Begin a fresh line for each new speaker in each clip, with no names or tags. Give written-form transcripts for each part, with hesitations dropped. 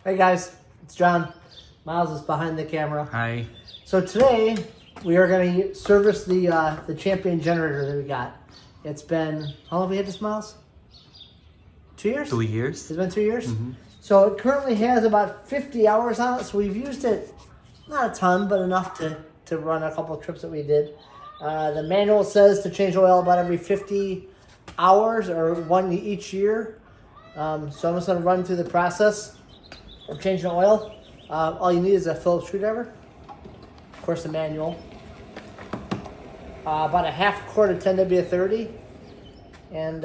Hey guys, it's John. Miles is behind the camera.
Hi.
So today we are going to service the Champion generator that we got. It's been, how long have we had this, Miles? 2 years?
2 years.
It's been 2 years?
Mm-hmm.
So it currently has about 50 hours on it, so we've used it, not a ton, but enough to run a couple of trips that we did. The manual says to change oil about every 50 hours or one each year. So I'm just going to run through the process of changing oil. All you need is a Phillips screwdriver. Of course, the manual. About a half quart of 10W30. And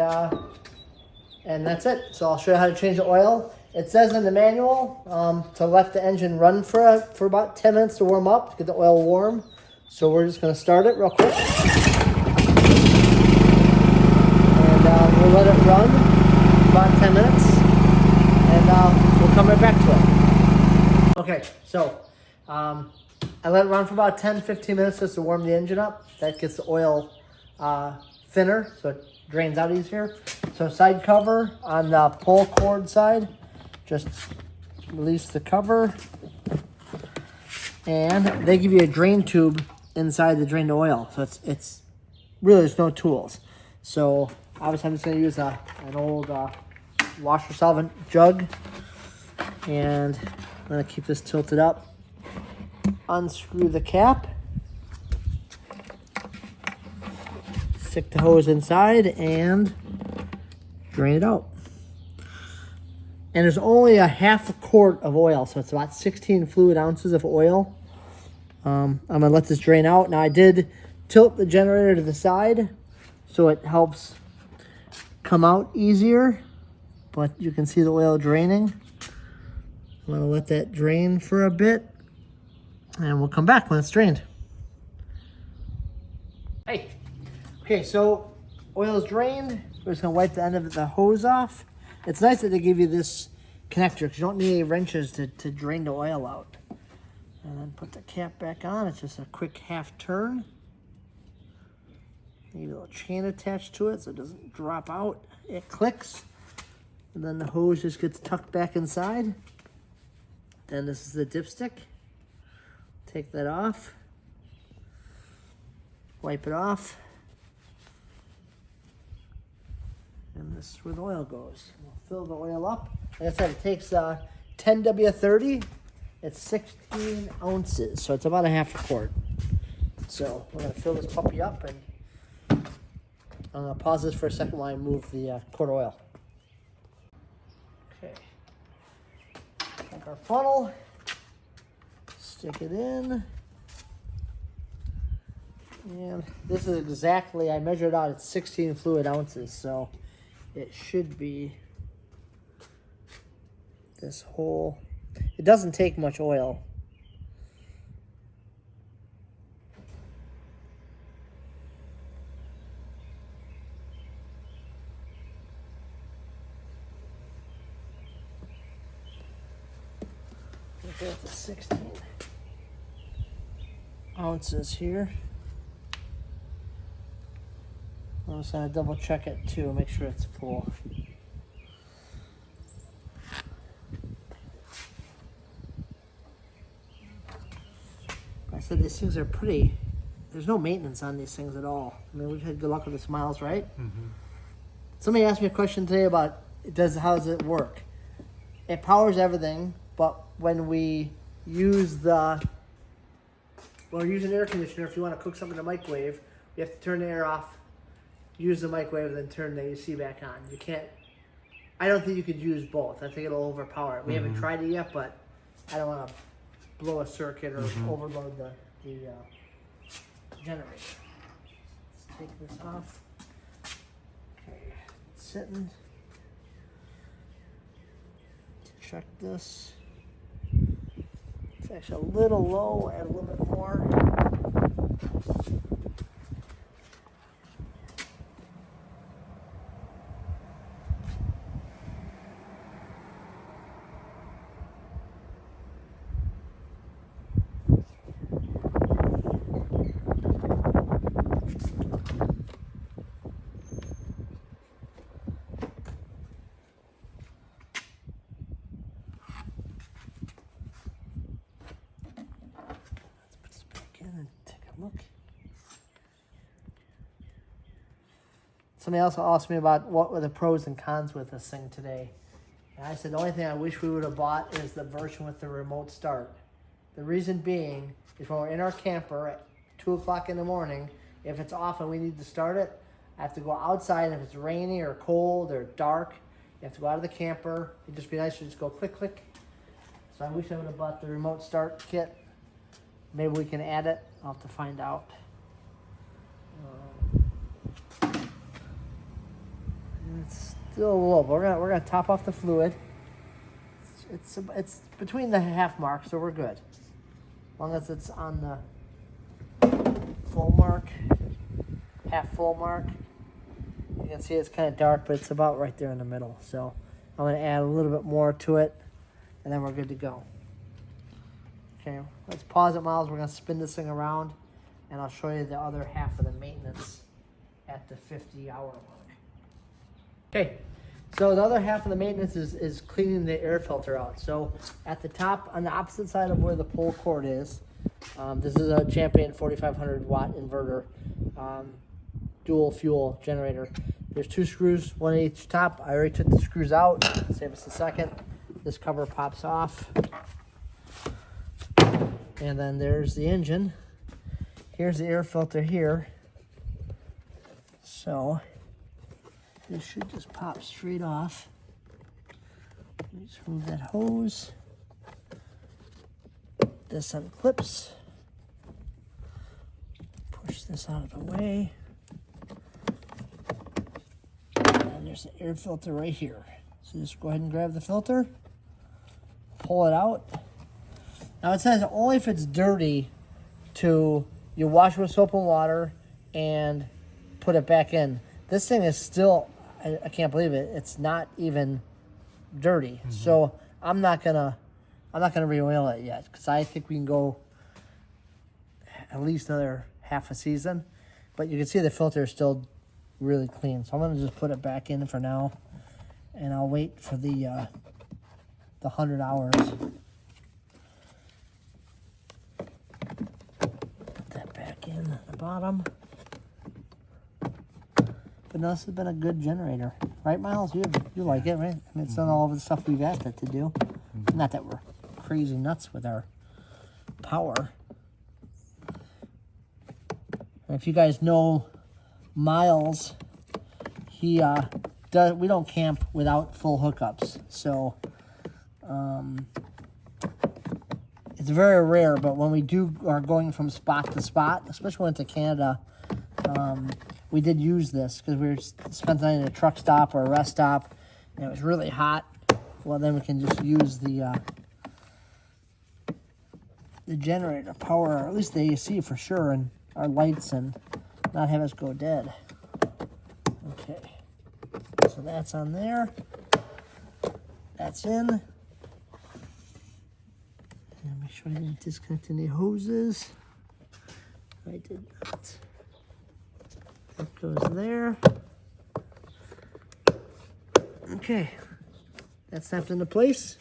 that's it. So I'll show you how to change the oil. It says in the manual to let the engine run for about 10 minutes to warm up, to get the oil warm. So we're just going to start it real quick. And we'll let it run about 10 minutes. And we'll come right back to it. Okay, so I let it run for about 10-15 minutes just to warm the engine up. That gets the oil thinner, so it drains out easier. So side cover on the pull cord side, just release the cover. And they give you a drain tube inside to drain the oil. So it's really, there's no tools. So obviously I'm just going to use an old washer solvent jug. And I'm going to keep this tilted up. Unscrew the cap. Stick the hose inside and drain it out. And there's only a half a quart of oil, so it's about 16 fluid ounces of oil. I'm going to let this drain out. Now I did tilt the generator to the side so it helps come out easier, but you can see the oil draining. I'm going to let that drain for a bit, and we'll come back when it's drained. Hey, okay, so oil is drained. We're just going to wipe the end of the hose off. It's nice that they give you this connector because you don't need any wrenches to drain the oil out. And then put the cap back on. It's just a quick half turn. Need a little chain attached to it so it doesn't drop out. It clicks. And then the hose just gets tucked back inside. Then this is the dipstick. Take that off. Wipe it off. And this is where the oil goes. We'll fill the oil up. Like I said, it takes 10W30. It's 16 ounces, so it's about a half a quart. So we're going to fill this puppy up, and I'm going to pause this for a second while I move the quart of oil. Okay. Take our funnel, stick it in, and this is exactly, I measured out, it's 16 fluid ounces, so it should be this whole. It doesn't take much oil. That's the 16 ounces here. I'm just going to double check it too, make sure it's full. I said these things are pretty, there's no maintenance on these things at all. I mean, we've had good luck with this, Miles, right? Mm-hmm. Somebody asked me a question today about how does it work? It powers everything, but when we use when we're using air conditioner, if you want to cook something in the microwave, you have to turn the air off, use the microwave, then turn the AC back on. You can't, I don't think you could use both. I think it'll overpower it. We haven't tried it yet, but I don't want to blow a circuit or overload the generator. Let's take this off. Okay, it's sitting. Check this. It's actually a little low. Add a little bit more. Look. Somebody else asked me about what were the pros and cons with this thing today. And I said the only thing I wish we would have bought is the version with the remote start. The reason being is when we're in our camper at 2 o'clock in the morning, if it's off and we need to start it, I have to go outside, and if it's rainy or cold or dark, you have to go out of the camper. It'd just be nice to just go click, click. So I wish I would have bought the remote start kit. Maybe we can add it. I'll have to find out. It's still low, but we're gonna top off the fluid. It's between the half mark, so we're good. As long as it's on the full mark, half full mark. You can see it's kind of dark, but it's about right there in the middle. So I'm gonna add a little bit more to it, and then we're good to go. Okay, let's pause it, Miles. We're gonna spin this thing around, and I'll show you the other half of the maintenance at the 50-hour mark. Okay, so the other half of the maintenance is cleaning the air filter out. So at the top, on the opposite side of where the pull cord is, this is a Champion 4500 watt inverter, dual fuel generator. There's 2 screws, one at each top. I already took the screws out. Save us a second. This cover pops off. And then there's the engine. Here's the air filter here. So this should just pop straight off. Just remove that hose. This unclips. Push this out of the way. And there's the air filter right here. So just go ahead and grab the filter. Pull it out. Now it says only if it's dirty you wash with soap and water and put it back in. This thing is still, I can't believe it. It's not even dirty. Mm-hmm. So I'm not gonna re-oil it yet, because I think we can go at least another half a season. But you can see the filter is still really clean. So I'm gonna just put it back in for now, and I'll wait for the 100 hours. Put that back in at the bottom. But no, this has been a good generator. Right, Miles? You like it, right? I mean, it's done all of the stuff we've asked it to do. Not that we're crazy nuts with our power. And if you guys know Miles, we don't camp without full hookups. So it's very rare, but when we are going from spot to spot, especially when to Canada, we did use this because we were spent the night at a truck stop or a rest stop, and it was really hot. Well, then we can just use the generator power, or at least the AC for sure, and our lights, and not have us go dead. Okay, so that's on there. That's in. And make sure I didn't disconnect any hoses. I did not. That goes there. Okay, that's snapped into place.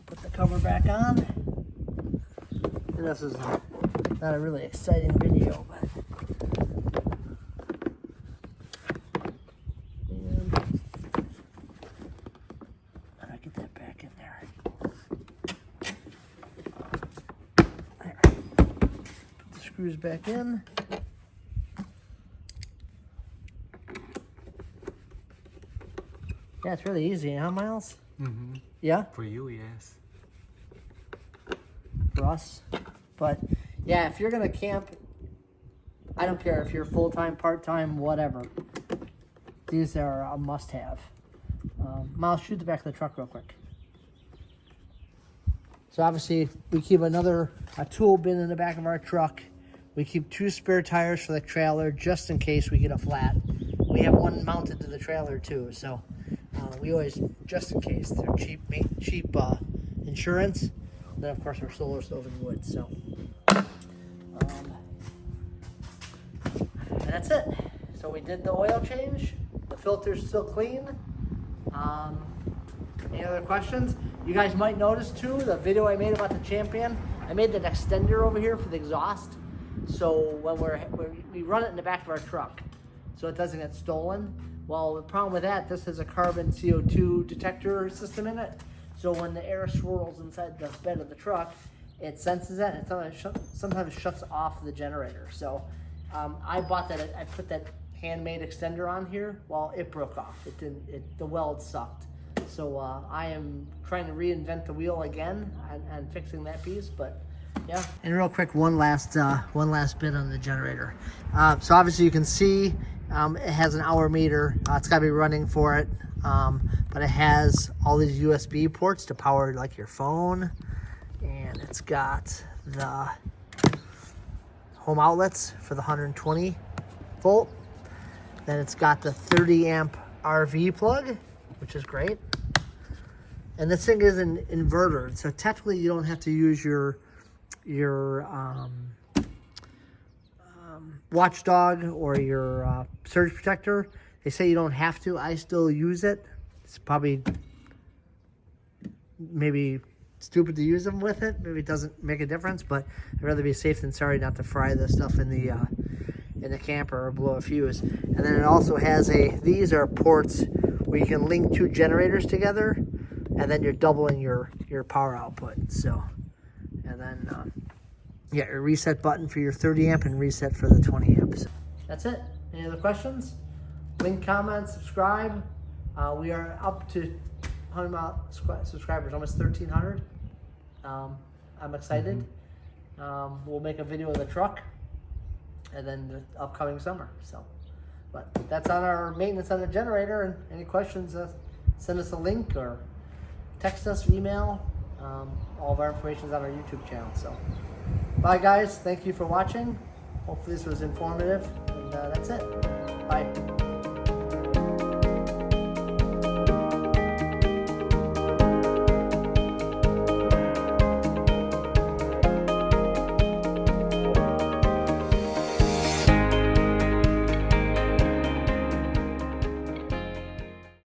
Put the cover back on. And this is not a really exciting video, but I get that back in there. There. Put the screws back in. Yeah, it's really easy, huh, Miles?
Mm-hmm.
Yeah?
For you, yes.
For us. But, yeah, if you're going to camp, I don't care if you're full-time, part-time, whatever. These are a must-have. Miles, shoot the back of the truck real quick. So, obviously, we keep a tool bin in the back of our truck. We keep 2 spare tires for the trailer just in case we get a flat. We have one mounted to the trailer, too, so... we always, just in case, they're cheap insurance. And then, of course, our solar stove and wood. So, and that's it. So we did the oil change. The filter's still clean. Any other questions? You guys might notice too, the video I made about the Champion I made that extender over here for the exhaust. So when we run it in the back of our truck, so it doesn't get stolen. Well, the problem with that, this has a carbon CO2 detector system in it. So when the air swirls inside the bed of the truck, it senses that and sometimes shuts off the generator. So I bought that, I put that handmade extender on here. Well, it broke off. The weld sucked. So I am trying to reinvent the wheel again and fixing that piece, but yeah. And real quick, one last bit on the generator. So obviously you can see it has an hour meter. It's got to be running for it, but it has all these USB ports to power like your phone, and it's got the home outlets for the 120 volt. Then it's got the 30 amp RV plug, which is great. And this thing is an inverter, so technically you don't have to use your watchdog or your surge protector. They say you don't have to. I still use it. It's probably maybe stupid to use them with it. Maybe it doesn't make a difference, but I'd rather be safe than sorry not to fry this stuff in the camper or blow a fuse. And then it also has these are ports where you can link two generators together, and then you're doubling your power output. So, and then yeah, a reset button for your 30 amp and reset for the 20 amps. That's it. Any other questions? Link, comment, subscribe. We are up to 100 subscribers, almost 1,300. I'm excited. We'll make a video of the truck and then the upcoming summer. So, but that's on our maintenance on the generator. And any questions, send us a link or text us, email. All of our information is on our YouTube channel. So, bye guys. Thank you for watching. Hopefully this was informative. And that's it. Bye.